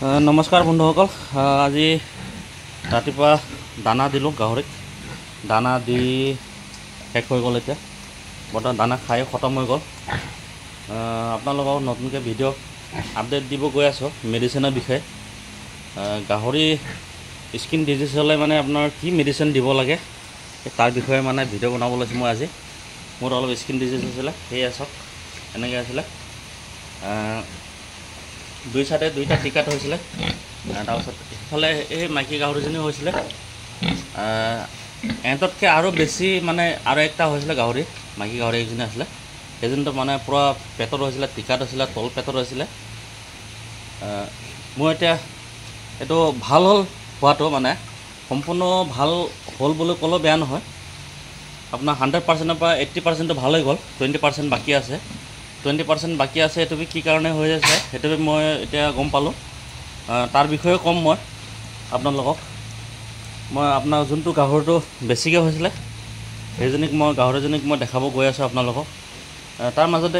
নমস্কাৰ বন্ধুসকল, আজি ৰাতিপুৱা দানা দিলোঁ গাহৰিক। দানা দি শেষ হৈ গ'ল। এতিয়া বৰ্তমান দানা খাই খতম হৈ গ'ল। আপোনালোকক নতুনকৈ ভিডিঅ' আপডেট দিব গৈ আছোঁ মেডিচিনৰ বিষয়ে। গাহৰি স্কিন ডিজিজ হ'লে মানে আপোনাৰ কি মেডিচিন দিব লাগে তাৰ বিষয়ে মানে ভিডিঅ' বনাব লৈছোঁ মই আজি। মোৰ অলপ স্কিন ডিজিজ হৈছিলে, সেয়ে চাওক এনেকৈ আছিলে। দুই চাইডে দুইটা টিকাত হৈছিলে। তাৰপিছত ইফালে এই মাইকী গাহৰিজনীও হৈছিলে। এহঁততকৈ আৰু বেছি মানে আৰু একটা হৈছিলে গাহৰি, মাইকী গাহৰি এজনী আছিলে। সেইজনীতো মানে পূৰা পেটত হৈছিলে, টিকাত হৈছিলে, তল পেটত হৈছিলে। মোৰ এতিয়া এইটো ভাল হ'ল হোৱাটো, মানে সম্পূৰ্ণ ভাল হ'ল বুলি ক'লেও বেয়া নহয়। আপোনাৰ 100%ৰ পৰা 80% ভাল হৈ গ'ল, 20% বাকী আছে। 20% বাকী আছে। সেইটো কি কাৰণে হৈ আছে সেইটো মই এতিয়া গম পালোঁ। তাৰ বিষয়ে ক'ম মই আপোনালোকক। মই আপোনাৰ যোনটো গাহৰিটো বেছিকৈ হৈছিলে সেইজনীক গাহৰিজনীক মই দেখাব গৈ আছোঁ আপোনালোকক। তাৰ মাজতে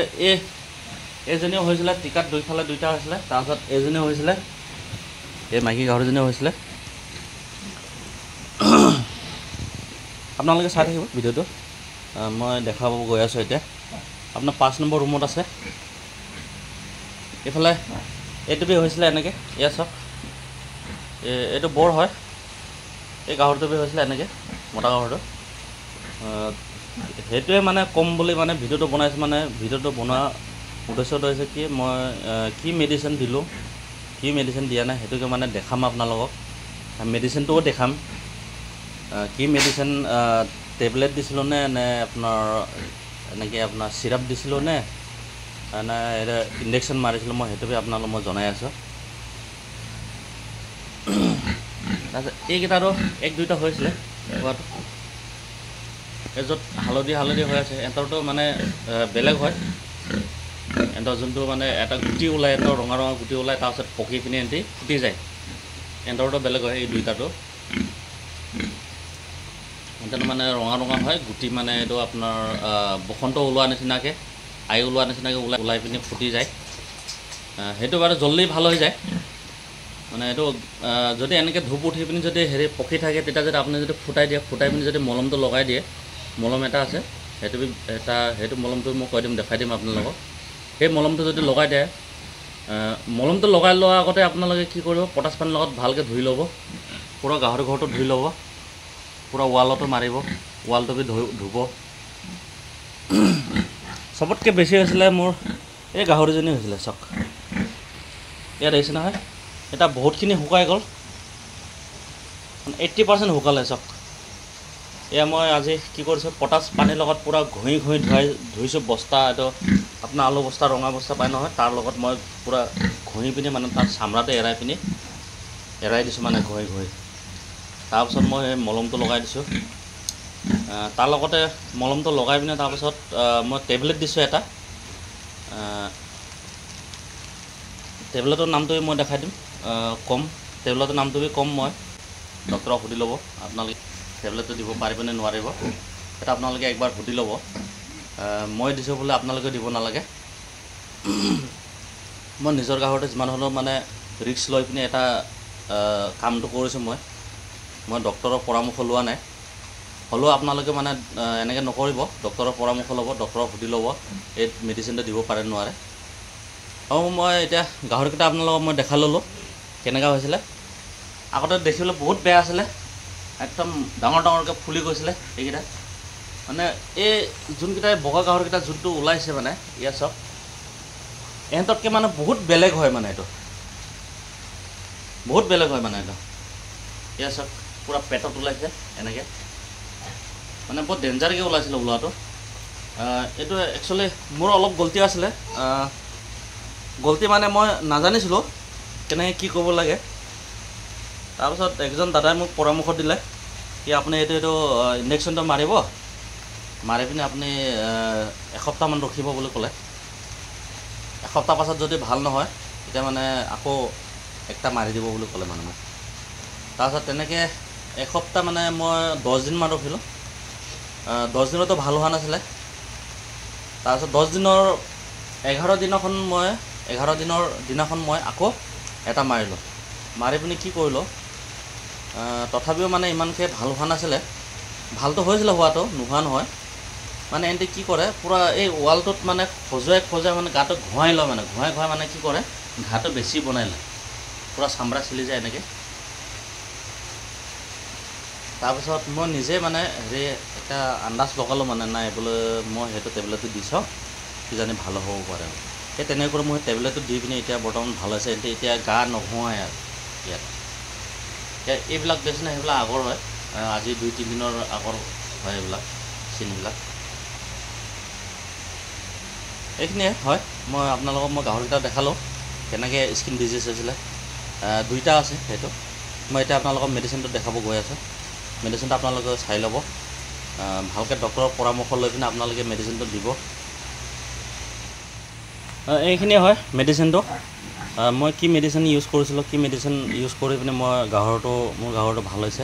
এইজনীও হৈছিলে, টিকাত দুইফালে দুইটা হৈছিলে। তাৰপিছত এইজনীও হৈছিলে, এই মাইকী গাহৰিজনীও হৈছিলে। আপোনালোকে চাই থাকিব ভিডিঅ'টো। মই দেখাব গৈ আছোঁ এতিয়া। আপোনাৰ 5 নম্বৰ ৰুমত আছে। এইফালে এইটো হৈছিলে এনেকৈ, এয়া চাওক, এইটো বৰ হয়। এই গাহৰিটো হৈছিলে এনেকৈ, মতা গাহৰিটো। সেইটোৱে মানে ক'ম বুলি মানে ভিডিঅ'টো বনাইছোঁ। মানে ভিডিঅ'টো বনোৱা উদ্দেশ্যটো হৈছে কি, মই কি মেডিচিন দিলোঁ, কি মেডিচিন দিয়া নাই সেইটোকে মানে দেখাম আপোনালোকক। মেডিচিনটোও দেখাম, কি মেডিচিন টেবলেট দিছিলোঁ নে আপোনাৰ এনেকৈ আপোনাৰ চিৰাপ দিছিলোঁ নে এটা ইনজেকশ্যন মাৰিছিলোঁ, মই সেইটোকে আপোনালোকক মই জনাই আছোঁ। তাৰপিছত এইকেইটাৰো 1-2টা হৈছিলে হোৱাটো। এই য'ত হালধীয়া হৈ আছে এহঁতৰটো মানে বেলেগ হয়। এহঁতৰ যোনটো মানে এটা গুটি ওলায়, এহঁতৰ ৰঙা গুটি ওলায়, তাৰপিছত পকি পিনি এহঁতি ফুটি যায়। এহঁতৰটো বেলেগ হয়। এই দুইটাটো এহঁতৰ মানে ৰঙা হয় গুটি, মানে এইটো আপোনাৰ বসন্ত ওলোৱা নিচিনাকৈ, আই ওলোৱা নিচিনাকৈ ওলাই পিনি ফুটি যায়। সেইটো বাৰু জল্দি ভাল হৈ যায়। মানে এইটো যদি এনেকৈ ধূপ উঠি পিনি যদি পকি থাকে, তেতিয়া যদি আপুনি যদি ফুটাই পিনি যদি মলমটো লগাই দিয়ে, মলম এটা আছে, সেইটো মলমটো মই কৈ দিম, দেখাই দিম আপোনালোকক। সেই মলমটো যদি লগাই দিয়ে, মলমটো লগাই লোৱাৰ আগতে আপোনালোকে কি কৰিব, পটাছ পানীৰ লগত ভালকৈ ধুই ল'ব। পূৰা গাহৰি ঘৰটো ধুই ল'ব, পূৰা ৱালতো মাৰিব, ৱালটো ধুব। চবতকৈ বেছি হৈছিলে মোৰ এই গাহৰিজনী হৈছিলে। চাওক ইয়াত আহিছে নহয়, এতিয়া বহুতখিনি শুকাই গ'ল, 80% শুকালে। চাওক এয়া মই আজি কি কৰিছোঁ, পটাছ পানীৰ লগত পূৰা ঘঁহি ধুইছোঁ। বস্তা, এইটো আপোনাৰ আলু বস্তা, ৰঙা বস্তা পায় নহয়, তাৰ লগত মই পূৰা ঘঁহি পিনি মানে তাৰ চামৰাটো এৰাই দিছোঁ, মানে ঘঁহি। তাৰপিছত মই এই মলমটো লগাই দিছোঁ। তাৰ লগতে মলমটো লগাই পিনে তাৰপিছত মই টেবলেট দিছোঁ এটা। টেবলেটৰ নামটো মই দেখাই দিম, ক'ম। টেবলেটৰ নামটো ক'ম মই, ডক্টৰক সুধি ল'ব আপোনালোকে টেবলেটটো দিব পাৰিবনে নোৱাৰিব। এটা আপোনালোকে একবাৰ সুধি ল'ব। মই দিছোঁ বোলে আপোনালোকে দিব নালাগে। মই নিজৰ গাহৰিতে যিমান হ'লেও মানে ৰিস্ক লৈ পিনি এটা কামটো কৰিছোঁ। মই ডক্টৰৰ পৰামৰ্শ লোৱা নাই। হ'লেও আপোনালোকে মানে এনেকৈ নকৰিব, ডক্টৰৰ পৰামৰ্শ ল'ব, ডক্টৰক সুধি ল'ব এই মেডিচিনটো দিব পাৰে নোৱাৰে। মই এতিয়া গাহৰিকেইটা আপোনালোকক মই দেখাই ল'লোঁ কেনেকুৱা হৈছিলে। আগতে দেখিবলৈ বহুত বেয়া আছিলে, একদম ডাঙৰকৈ ফুলি গৈছিলে এইকেইটা। মানে এই যোনকেইটা বগা গাহৰিকেইটা যোনটো ওলাইছে, মানে ইয়াত চাওক, এহঁততকৈ মানে বহুত বেলেগ হয়। মানে এইটো বহুত বেলেগ হয়। মানে এইটো ইয়াত চাওক, পূৰা পেটত ওলাইছে এনেকৈ, মানে বহুত ডেঞ্জাৰকৈ ওলাইছিলে ওলোৱাটো। এইটো একচুৱেলি মোৰ অলপ গলতি আছিলে। গলতি মানে মই নাজানিছিলোঁ কেনেকৈ কি কৰিব লাগে। তাৰপিছত একজন দাদাই মোক পৰামৰ্শ দিলে কি আপুনি এইটো ইনজেকশ্যনটো মাৰিব, মাৰি পিনি আপুনি এসপ্তাহমান ৰখিব বুলি ক'লে। এসপ্তাহ পাছত যদি ভাল নহয়, তেতিয়া মানে আকৌ একটা মাৰি দিব বুলি ক'লে মানে মোক। তাৰপিছত তেনেকৈ এসপ্তাহ মানে মই 10 দিনমান ৰখিলোঁ। 10 দিনতো ভাল হোৱা নাছিলে। তাৰপিছত 10 দিনৰ 11 দিনৰ দিনাখন মই আকৌ এটা মাৰিলোঁ। মাৰি পিনি কি কৰিলোঁ, তথাপিও মানে ইমানকৈ ভাল হোৱা নাছিলে। ভালটো হৈছিলে হোৱাটো, নোহোৱা নহয়। মানে এহেঁতি কি কৰে, পূৰা এই ৱালটোত মানে খজুৱাই মানে গাটো ঘঁহাই লয়, মানে ঘঁহাই মানে কি কৰে, ঘাটো বেছি বনাই লয়, পূৰা চামৰা চিলি যায় এনেকৈ। তাৰপিছত মই নিজে মানে এটা আন্দাজ লগালোঁ, মানে নাই বোলে মই সেইটো টেবলেটটো দি চাওঁ, কিজানি ভাল হ'ব পাৰে। সেই তেনেকৈ কৰি মই টেবলেটটো দি পিনি এতিয়া বৰ্তমান ভাল হৈছে। এতিয়া গা নোঘোঁৱাই আৰু ইয়াত। এইবিলাক দেখিছেনে, সেইবিলাক আগৰ হয়, আজি 2-3 দিনৰ আগৰ হয় এইবিলাক চিনবিলাক। এইখিনিয়ে হয়। মই আপোনালোকক গাহৰিকেইটা দেখালোঁ কেনেকৈ স্কিন ডিজিজ হৈছিলে। 2টা আছে সেইটো। মই এতিয়া আপোনালোকক মেডিচিনটো দেখাব গৈ আছোঁ। মেডিচিনটো আপোনালোকে চাই ল'ব, ভালকৈ ডক্টৰৰ পৰামৰ্শ লৈ পিনে আপোনালোকে মেডিচিনটো দিব। এইখিনিয়ে হয় মেডিচিনটো। মই কি মেডিচিন ইউজ কৰিছিলোঁ, কি মেডিচিন ইউজ কৰি পিনে মোৰ গাহৰিটো ভাল হৈছে।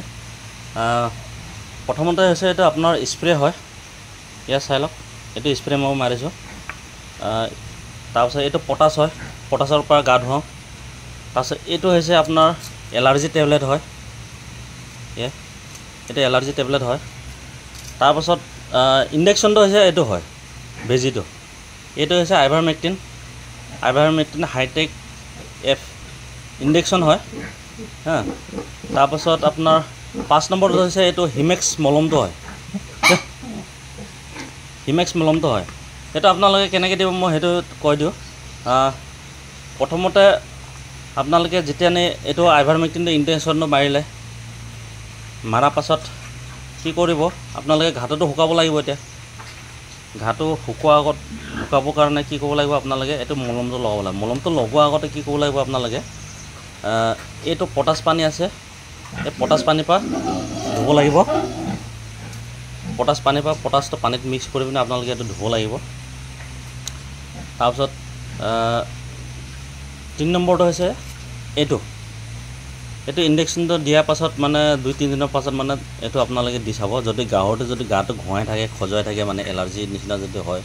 প্ৰথমতে হৈছে এইটো আপোনাৰ স্প্ৰে হয়, ইয়াত চাই লওক, এইটো স্প্ৰে মই মাৰিছোঁ। তাৰপিছত এইটো পটাছ হয়, পটাছৰ পৰা গা ধুৱাওঁ। তাৰপিছত এইটো হৈছে আপোনাৰ এলাৰ্জি টেবলেট হয়, এইটো এলাৰ্জি টেবলেট হয়। তাৰপাছত ইনজেকশ্যনটো হৈছে এইটো হয়, বেজীটো। এইটো হৈছে আইভাৰমেক্টিন হাইটেক F ইনজেকশ্যন হয়। তাৰপাছত আপোনাৰ 5 নম্বৰটো হৈছে এইটো হিমেক্স মলমটো হয়, হিমেক্স মলমটো হয়। সেইটো আপোনালোকে কেনেকৈ দিব মই সেইটো কৈ দিওঁ। প্ৰথমতে আপোনালোকে যেতিয়া এইটো আইভাৰমেক্টিনটো ইনজেকশ্যনটো মাৰাৰ পাছত কি কৰিব, আপোনালোকে ঘাটোতো শুকাব লাগিব। এতিয়া ঘাটো শুকাবৰ কাৰণে কি কৰিব লাগিব, আপোনালোকে এইটো মলমটো লগাব লাগিব। মলমটো লগোৱাৰ আগতে কি কৰিব লাগিব, আপোনালোকে এইটো পটাছ পানী আছে, এই পটাছ পানীৰ পৰা ধুব লাগিব। পটাছটো পানীত মিক্স কৰি পিনে আপোনালোকে এইটো ধুব লাগিব। তাৰপিছত 3 নম্বৰটো হৈছে এইটো ইনজেকশ্যনটো দিয়াৰ পাছত মানে 2-3 দিনৰ পাছত মানে এইটো আপোনালোকে দি চাব। যদি গাহৰিটো যদি গাটো ঘঁহাই থাকে, খজুৱাই থাকে, মানে এলাৰ্জিৰ নিচিনা যদি হয়,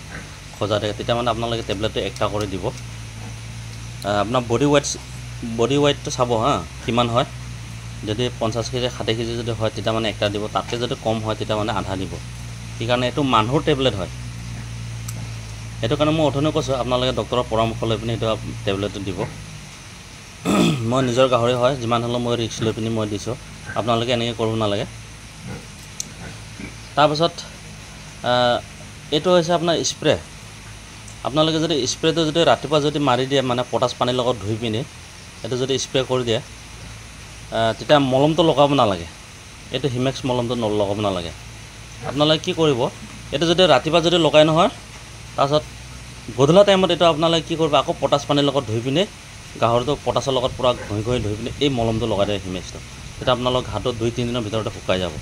খজুৱাই থাকে, তেতিয়া মানে আপোনালোকে টেবলেটটো একটা কৰি দিব। আপোনাৰ বডি ৱেইটটো চাব কিমান হয়। যদি 50 কেজি 60 কেজি যদি হয় তেতিয়া মানে একটা দিব। তাতকৈ যদি কম হয় তেতিয়া মানে আধা দিব। সেইকাৰণে এইটো মানুহৰ টেবলেট হয়। সেইটো কাৰণে মই অথনি কৈছোঁ আপোনালোকে ডক্টৰৰ পৰামৰ্শ লৈ পিনি সেইটো টেবলেটটো দিব। মই নিজৰ গাহৰি হয়, যিমান হ'লেও মই ৰিস্ক লৈ পিনি মই দিছোঁ। আপোনালোকে এনেকৈ কৰিব নালাগে। তাৰপিছত এইটো হৈছে আপোনাৰ স্প্ৰে। আপোনালোকে যদি স্প্ৰেটো যদি ৰাতিপুৱা যদি মাৰি দিয়ে, মানে পটাছ পানীৰ লগত ধুই পিনি এইটো যদি স্প্ৰে কৰি দিয়ে, তেতিয়া মলমটো লগাব নালাগে। এইটো হিমেক্স মলমটো লগাব নালাগে। আপোনালোকে কি কৰিব, এইটো যদি ৰাতিপুৱা যদি লগাই নহয়, তাৰপিছত গধূলা টাইমত এইটো আপোনালোকে কি কৰিব, আকৌ পটাছ পানীৰ লগত ধুই পিনি গাহৰিটো পটাছৰ লগত পূৰা ঘঁহি ধুই পিনি এই মলমটো লগাই দিয়ে হিমেক্সটো। তেতিয়া আপোনালোকৰ ঘাটো 2-3 দিনৰ ভিতৰতে শুকাই যাব।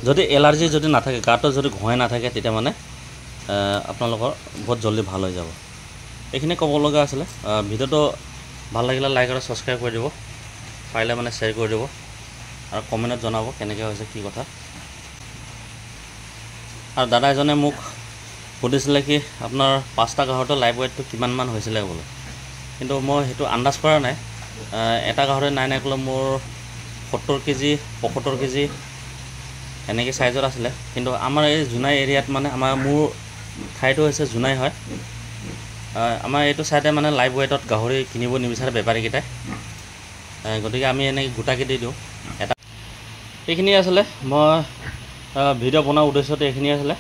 যদি এলাৰ্জি যদি নাথাকে, গাটো যদি ঘঁহাই নাথাকে, তেতিয়া মানে আপোনালোকৰ বহুত জলদি ভাল হৈ যাব। এইখিনি ক'ব লগা আছিলে। ভিডিঅ'টো ভাল লাগিলে লাইক আৰু ছাবস্ক্ৰাইব কৰি দিব, পাৰিলে মানে শ্বেয়াৰ কৰি দিব, আৰু কমেণ্টত জনাব কেনেকৈ হৈছে কি কথা। আৰু দাদা এজনে মোক সুধিছিলে কি আপোনাৰ 5টা গাহৰিটো লাইভ ৱেইটটো কিমানমান হৈছিলে বোলে, কিন্তু মই সেইটো আন্দাজ কৰা নাই। এটা গাহৰি নাই ক'লে মোৰ 70 কেজি 75 কেজি এনেকৈ চাইজত আছিলে। কিন্তু আমাৰ এই জোনাই এৰিয়াত মানে মোৰ ঠাইটো হৈছে জোনাই হয়। আমাৰ এইটো চাইডে মানে লাইভ ৱেইটত গাহৰি কিনিব নিবিচাৰে বেপাৰীকেইটাই, গতিকে আমি এনেকৈ গোটাকৈ দি দিওঁ এটা। এইখিনিয়ে আছিলে মই ভিডিঅ' বনোৱাৰ উদ্দেশ্যটো, এইখিনিয়ে আছিলে।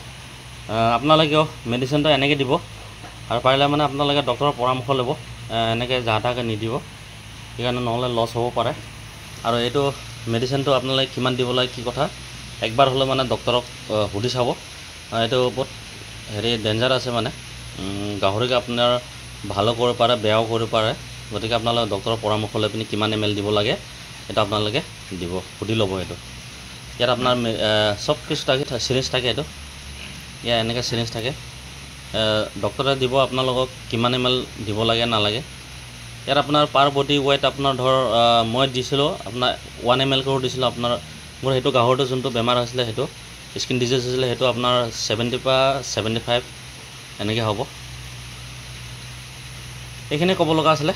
আপোনালোকেও মেডিচিনটো এনেকৈ দিব, আৰু পাৰিলে মানে আপোনালোকে ডক্টৰৰ পৰামৰ্শ ল'ব, এনেকৈ যা তাকৈ নিদিব, সেইকাৰণে নহ'লে লছ হ'ব পাৰে। আৰু এইটো মেডিচিনটো আপোনালোকে কিমান দিব লাগে কি কথা একবাৰ হ'লে মানে ডক্টৰক সুধি চাব। এইটো বহুত ডেঞ্জাৰ আছে, মানে গাহৰিক আপোনাৰ ভালো কৰিব পাৰে, বেয়াও কৰিব পাৰে। গতিকে আপোনালোকে ডক্টৰৰ পৰামৰ্শ লৈ পিনি কিমান ml দিব লাগে সেইটো আপোনালোকে সুধি ল'ব। এইটো ইয়াত আপোনাৰ চব কিছু থাকে, চিৰিঞ্জ থাকে, এইটো ইয়াত এনেকৈ চিৰিঞ্জ থাকে। ডক্টৰে দিব আপোনালোকক কিমান ml দিব লাগে নালাগে। ইয়াত আপোনাৰ পাৰ বডি ৱেইট আপোনাৰ মই দিছিলোঁ আপোনাৰ 1 ml কৰি দিছিলোঁ। আপোনাৰ মোৰ সেইটো গাহৰিটো যোনটো বেমাৰ হৈছিলে, সেইটো স্কিন ডিজিজ হৈছিলে, সেইটো আপোনাৰ 70 পৰা 75 এনেকৈ হ'ব। এইখিনি ক'ব লগা আছিলে।